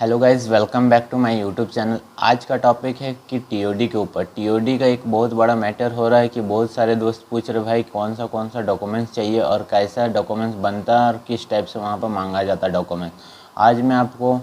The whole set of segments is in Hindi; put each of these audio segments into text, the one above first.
Hello guys, welcome back to my YouTube channel. आज का टॉपिक है कि टीओडी के ऊपर। टीओडी का एक बहुत बड़ा मैटर हो रहा है कि बहुत सारे दोस्त पूछ रहे भाई कौन सा डॉक्यूमेंट्स चाहिए और कैसा डॉक्यूमेंट्स बनता है और किस टाइप से वहाँ पर मांगा जाता है डॉक्यूमेंट। आज मैं आपको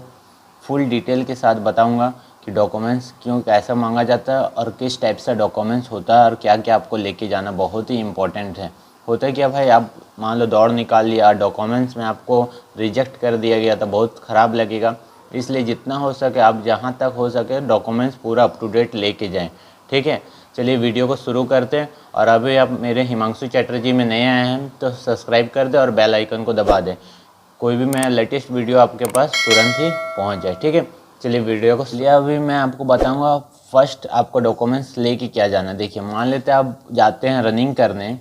फुल डिटेल के साथ बताऊँगा कि डॉक्यूमेंट्स क्यों कैसा मांगा जाता है और किस टाइप से डॉक्यूमेंट्स होता है और क्या क्या आपको लेके जाना बहुत ही इंपॉर्टेंट है। होता है क्या भाई, आप मान लो दौड़ निकाल लिया, डॉक्यूमेंट्स में आपको रिजेक्ट कर दिया गया तो बहुत ख़राब लगेगा। इसलिए जितना हो सके आप जहाँ तक हो सके डॉक्यूमेंट्स पूरा अप टू डेट लेके जाएं। ठीक है, चलिए वीडियो को शुरू करते हैं। और अभी आप मेरे हिमांशु चैटर्जी में नए आए हैं तो सब्सक्राइब कर दें और बेल आइकन को दबा दें, कोई भी मैं लेटेस्ट वीडियो आपके पास तुरंत ही पहुँच जाए। ठीक है, चलिए वीडियो को लिए अभी मैं आपको बताऊँगा फर्स्ट आपको डॉक्यूमेंट्स लेके क्या जाना। देखिए, मान लेते हैं आप जाते हैं रनिंग करने।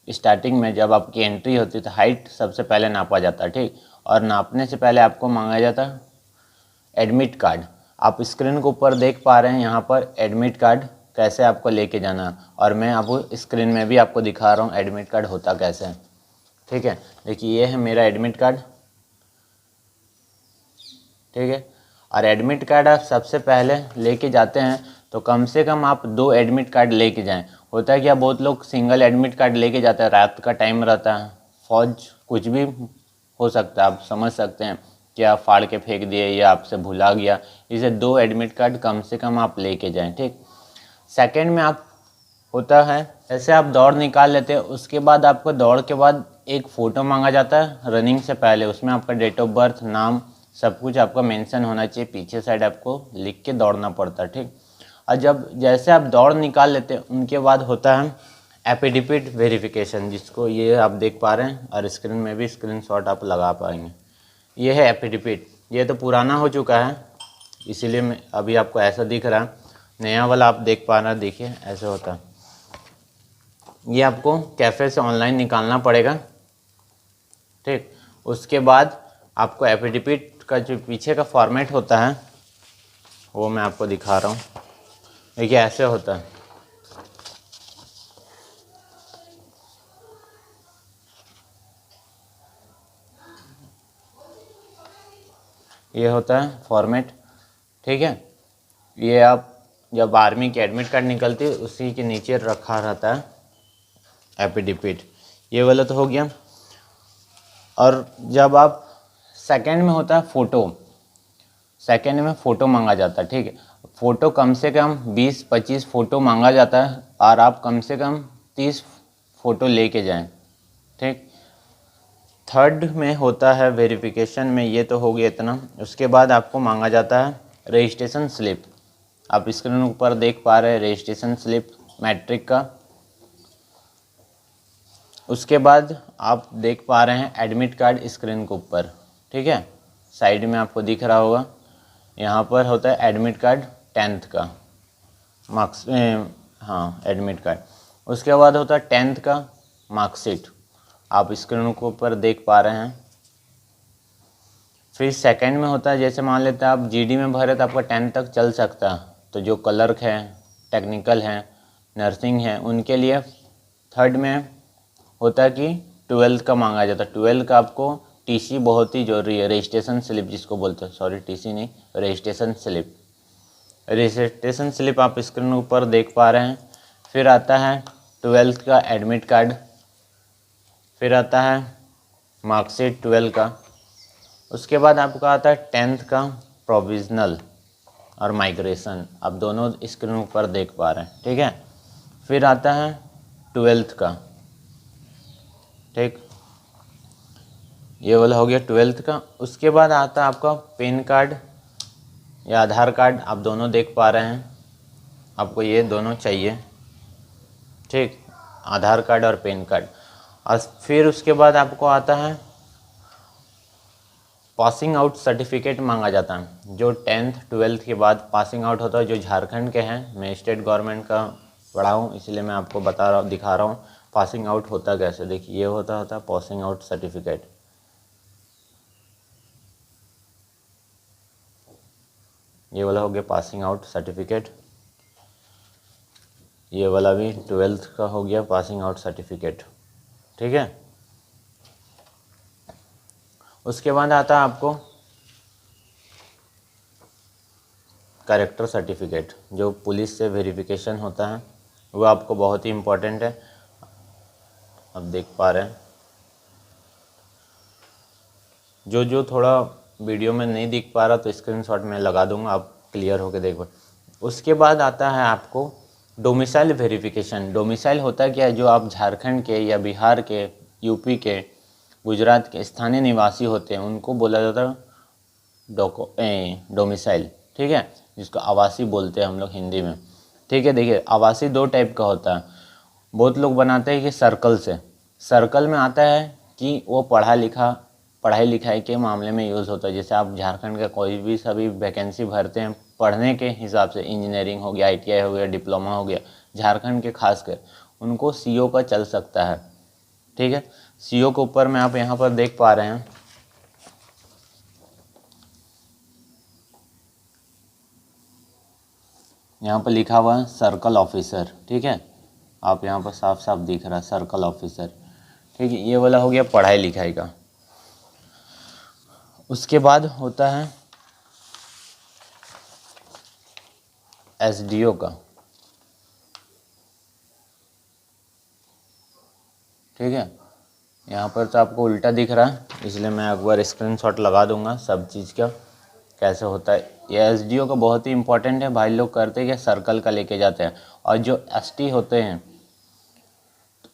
स्टार्टिंग में जब आपकी एंट्री होती है तो हाइट सबसे पहले नापा जाता है। ठीक, और नापने से पहले आपको मांगा जाता है एडमिट कार्ड। आप स्क्रीन के ऊपर देख पा रहे हैं यहाँ पर एडमिट कार्ड कैसे आपको लेके जाना है, और मैं आपको स्क्रीन में भी आपको दिखा रहा हूँ एडमिट कार्ड होता कैसे है। ठीक है, देखिए ये है मेरा एडमिट कार्ड। ठीक है, और एडमिट कार्ड आप सबसे पहले लेके जाते हैं तो कम से कम आप 2 एडमिट कार्ड लेके जाएं। होता है क्या, बहुत लोग सिंगल एडमिट कार्ड लेके जाते हैं, रात का टाइम रहता है, फौज कुछ भी हो सकता है, आप समझ सकते हैं, क्या फाड़ के फेंक दिए या आपसे भुला गया। इसे 2 एडमिट कार्ड कम से कम आप लेके जाएं। ठीक, सेकेंड में आप होता है ऐसे आप दौड़ निकाल लेते हैं, उसके बाद आपको दौड़ के बाद एक फ़ोटो मांगा जाता है रनिंग से पहले। उसमें आपका डेट ऑफ बर्थ, नाम, सब कुछ आपका मेंशन होना चाहिए, पीछे साइड आपको लिख के दौड़ना पड़ता है। ठीक, और जब जैसे आप दौड़ निकाल लेते हैं उनके बाद होता है एफिडेविट वेरिफिकेशन, जिसको ये आप देख पा रहे हैं और स्क्रीन में भी स्क्रीनशॉट आप लगा पाएंगे। ये है एफिडेविट। ये तो पुराना हो चुका है इसीलिए मैं अभी आपको ऐसा दिख रहा है। नया वाला आप देख पा रहे हैं, देखिए ऐसे होता है। ये आपको कैफ़े से ऑनलाइन निकालना पड़ेगा। ठीक, उसके बाद आपको एफिडेविट का जो पीछे का फॉर्मेट होता है वो मैं आपको दिखा रहा हूँ। देखिए ऐसे होता है। ये होता है फॉर्मेट। ठीक है, ये आप जब आर्मी की एडमिट कार्ड निकलती है उसी के नीचे रखा रहता है एफिडेविट। ये वाला तो हो गया। और जब आप सेकंड में होता है फ़ोटो। सेकंड में फ़ोटो मांगा जाता है। ठीक है, फ़ोटो कम से कम 20-25 फ़ोटो मांगा जाता है और आप कम से कम 30 फ़ोटो लेके जाएं। ठीक, थर्ड में होता है वेरिफिकेशन में, ये तो हो गया इतना। उसके बाद आपको मांगा जाता है रजिस्ट्रेशन स्लिप। आप स्क्रीन ऊपर देख पा रहे हैं रजिस्ट्रेशन स्लिप मैट्रिक का। उसके बाद आप देख पा रहे हैं एडमिट कार्ड स्क्रीन के ऊपर। ठीक है, साइड में आपको दिख रहा होगा, यहाँ पर होता है एडमिट कार्ड 10th का मार्क्स, हाँ एडमिट कार्ड। उसके बाद होता है 10th का मार्कशीट, आप स्क्रीन के ऊपर देख पा रहे हैं। फिर सेकंड में होता है, जैसे मान लेते हैं आप जीडी में भरे तो आपका 10th तक चल सकता है, तो जो क्लर्क हैं, टेक्निकल हैं, नर्सिंग हैं, उनके लिए थर्ड में होता है कि 12th का मांगा जाता है। 12th का आपको टीसी बहुत ही जरूरी है, रजिस्ट्रेशन स्लिप जिसको बोलते हैं, सॉरी टीसी नहीं, रजिस्ट्रेशन स्लिप। रजिस्ट्रेशन स्लिप आप स्क्रीन ऊपर देख पा रहे हैं। फिर आता है 12th का एडमिट कार्ड, फिर आता है मार्कशीट 12 का। उसके बाद आपका आता है 10th का प्रोविज़नल और माइग्रेशन, आप दोनों स्क्रीन ऊपर देख पा रहे हैं। ठीक है, फिर आता है 12th का। ठीक, ये वाला हो गया 12th का। उसके बाद आता है आपका पैन कार्ड या आधार कार्ड, आप दोनों देख पा रहे हैं, आपको ये दोनों चाहिए। ठीक, आधार कार्ड और पैन कार्ड। और फिर उसके बाद आपको आता है पासिंग आउट सर्टिफिकेट मांगा जाता है। जो 10th 12th के बाद पासिंग आउट होता है, जो झारखंड के हैं, मैं स्टेट गवर्नमेंट का पढ़ा हूँ इसलिए मैं आपको बता रहा हूँ, दिखा रहा हूँ पासिंग आउट होता कैसे। देखिए ये होता है पासिंग आउट सर्टिफिकेट। ये वाला हो गया पासिंग आउट सर्टिफिकेट। ये वाला भी 12th का हो गया पासिंग आउट सर्टिफिकेट। ठीक है, उसके बाद आता है आपको कैरेक्टर सर्टिफिकेट जो पुलिस से वेरिफिकेशन होता है वो आपको बहुत ही इम्पोर्टेंट है। आप देख पा रहे हैं, जो थोड़ा वीडियो में नहीं दिख पा रहा तो स्क्रीनशॉट में लगा दूंगा, आप क्लियर होकर देखो। उसके बाद आता है आपको डोमिसाइल वेरिफिकेशन। डोमिसाइल होता क्या है, जो आप झारखंड के या बिहार के, यूपी के, गुजरात के स्थानीय निवासी होते हैं उनको बोला जाता है डोमिसाइल, ठीक है, जिसको आवासी बोलते हैं हम लोग हिंदी में, ठीक है। देखिए आवासी दो टाइप का होता है। बहुत लोग बनाते हैं कि सर्कल से, सर्कल में आता है कि वो पढ़ाई लिखाई के मामले में यूज़ होता है। जैसे आप झारखंड का कोई भी सभी वैकेंसी भरते हैं पढ़ने के हिसाब से, इंजीनियरिंग हो गया, ITI हो गया, डिप्लोमा हो गया, झारखंड के खासकर उनको CO का चल सकता है, ठीक है। CO के ऊपर में आप यहाँ पर देख पा रहे हैं, यहाँ पर लिखा हुआ है सर्कल ऑफिसर, ठीक है। आप यहाँ पर साफ साफ दिख रहा है सर्कल ऑफिसर, ठीक है। ये वाला हो गया पढ़ाई लिखाई का। उसके बाद होता है SDO का, ठीक है। यहाँ पर तो आपको उल्टा दिख रहा है, इसलिए मैं एक बार स्क्रीनशॉट लगा दूंगा सब चीज़ का कैसे होता है। ये SDO का बहुत ही इंपॉर्टेंट है। भाई लोग करते हैं कि सर्कल का लेके जाते हैं, और जो ST होते हैं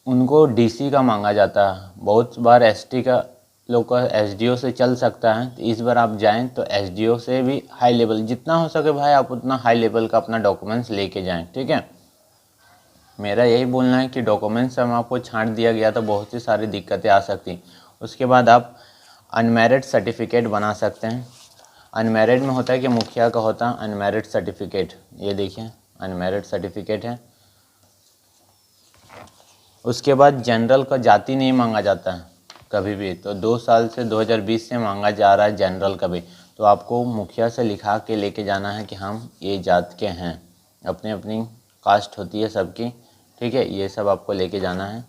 उनको DC का मांगा जाता है। बहुत बार ST का लोग का SDO से चल सकता है, तो इस बार आप जाएं तो SDO से भी हाई लेवल, जितना हो सके भाई आप उतना हाई लेवल का अपना डॉक्यूमेंट्स लेके जाएं, ठीक है। मेरा यही बोलना है कि डॉक्यूमेंट्स हम आपको छांट दिया गया तो बहुत ही सारी दिक्कतें आ सकती। उसके बाद आप अनमेरिड सर्टिफिकेट बना सकते हैं। अनमेरिड में होता है कि मुखिया का होता है अनमेरिड सर्टिफिकेट, ये देखिए अनमेरिड सर्टिफिकेट है। उसके बाद जनरल का जाति नहीं मांगा जाता है कभी भी, तो 2 साल से 2020 से मांगा जा रहा है जनरल का भी। तो आपको मुखिया से लिखा के लेके जाना है कि हम ये जात के हैं, अपनी अपनी कास्ट होती है सबकी, ठीक है। ये सब आपको लेके जाना है।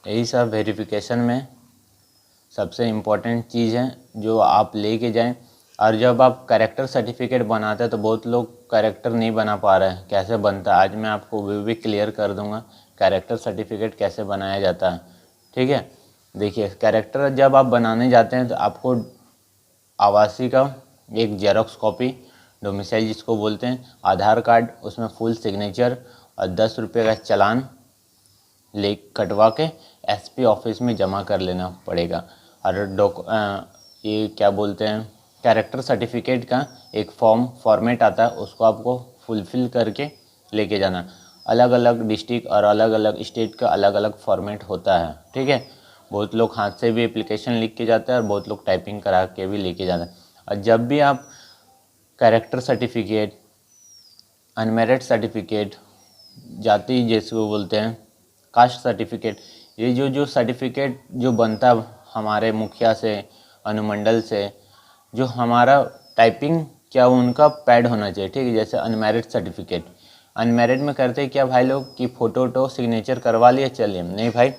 यही सब वेरिफिकेशन में सबसे इम्पोर्टेंट चीज़ है जो आप लेके जाएं। और जब आप कैरेक्टर सर्टिफिकेट बनाते हैं तो बहुत लोग कैरेक्टर नहीं बना पा रहे हैं, कैसे बनता है आज मैं आपको वो भी क्लियर कर दूंगा कैरेक्टर सर्टिफिकेट कैसे बनाया जाता है, ठीक है। देखिए कैरेक्टर जब आप बनाने जाते हैं तो आपको आवासी का एक जेरोक्स कॉपी, डोमिसाइल जिसको बोलते हैं, आधार कार्ड, उसमें फुल सिग्नेचर और 10 रुपये का चालान ले कटवा के SP ऑफिस में जमा कर लेना पड़ेगा। और ये क्या बोलते हैं, कैरेक्टर सर्टिफिकेट का एक फॉर्मेट आता है, उसको आपको फुलफ़िल करके लेके जाना। अलग अलग डिस्ट्रिक्ट और अलग अलग स्टेट का अलग अलग फॉर्मेट होता है, ठीक है। बहुत लोग हाथ से भी एप्लीकेशन लिख के जाते हैं और बहुत लोग टाइपिंग करा के भी लेके जाते हैं। और जब भी आप कैरेक्टर सर्टिफिकेट, अनमेरिड सर्टिफिकेट, जाति जैसे वो बोलते हैं कास्ट सर्टिफिकेट, ये जो सर्टिफिकेट जो बनता है हमारे मुखिया से, अनुमंडल से, जो हमारा टाइपिंग क्या उनका पैड होना चाहिए, ठीक है। जैसे अनमेरिड सर्टिफिकेट, अनमेरिड में करते क्या भाई लोग कि फ़ोटो सिग्नेचर करवा लिए चलिए, नहीं भाई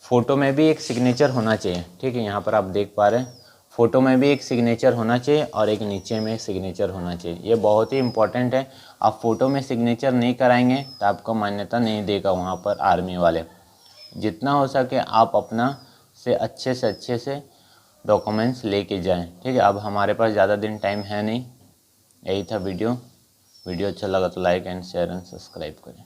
फ़ोटो में भी एक सिग्नेचर होना चाहिए, ठीक है। यहाँ पर आप देख पा रहे हैं फ़ोटो में भी एक सिग्नेचर होना चाहिए और एक नीचे में सिग्नेचर होना चाहिए, ये बहुत ही इंपॉर्टेंट है। आप फ़ोटो में सिग्नेचर नहीं कराएंगे तो आपको मान्यता नहीं देगा वहाँ पर आर्मी वाले। जितना हो सके आप अपना से अच्छे से डॉक्यूमेंट्स लेके जाएं, ठीक है। अब हमारे पास ज़्यादा दिन टाइम है नहीं, यही था वीडियो अच्छा लगा तो like and share and subscribe करें।